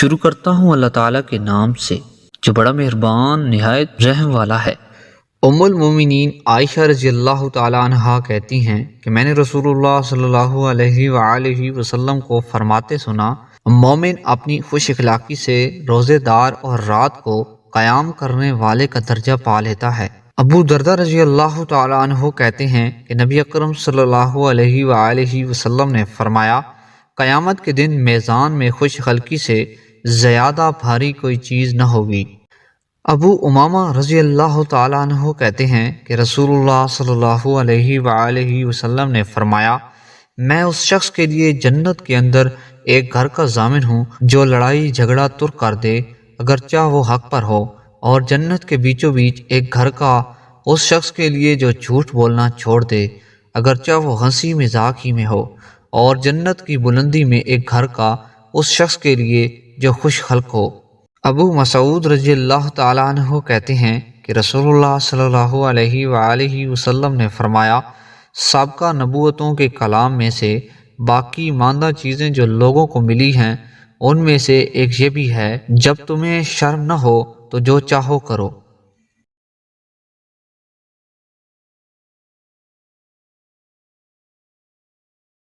شروع کرتا ہوں اللہ تعالیٰ کے نام سے جو بڑا مہربان نہایت رحم والا ہے۔ ام المومنین عائشہ رضی اللہ تعالیٰ عنہا کہتی ہیں کہ میں نے رسول اللہ صلی اللہ علیہ وآلہ وسلم کو فرماتے سنا، مومن اپنی خوش اخلاقی سے روزے دار اور رات کو قیام کرنے والے کا درجہ پا لیتا ہے۔ ابو درداء رضی اللہ تعالیٰ عنہ کہتے ہیں کہ نبی اکرم صلی اللہ علیہ وآلہ وسلم نے فرمایا، قیامت کے دن میزان میں خوش خلقی سے زیادہ بھاری کوئی چیز نہ ہوگی۔ ابو امامہ رضی اللہ تعالیٰ عنہ کہتے ہیں کہ رسول اللہ صلی اللہ علیہ وآلہ وسلم نے فرمایا، میں اس شخص کے لیے جنت کے اندر ایک گھر کا ضامن ہوں جو لڑائی جھگڑا ترک کر دے اگرچہ وہ حق پر ہو، اور جنت کے بیچوں بیچ ایک گھر کا اس شخص کے لیے جو جھوٹ بولنا چھوڑ دے اگرچہ وہ ہنسی مذاق ہی میں ہو، اور جنت کی بلندی میں ایک گھر کا اس شخص کے لیے جو خوش خلق ہو۔ ابو مسعود رضی اللہ تعالیٰ عنہ کہتے ہیں کہ رسول اللہ صلی اللہ علیہ وآلہ وسلم نے فرمایا، سابقہ نبوتوں کے کلام میں سے باقی ماندہ چیزیں جو لوگوں کو ملی ہیں ان میں سے ایک یہ بھی ہے، جب تمہیں شرم نہ ہو تو جو چاہو کرو۔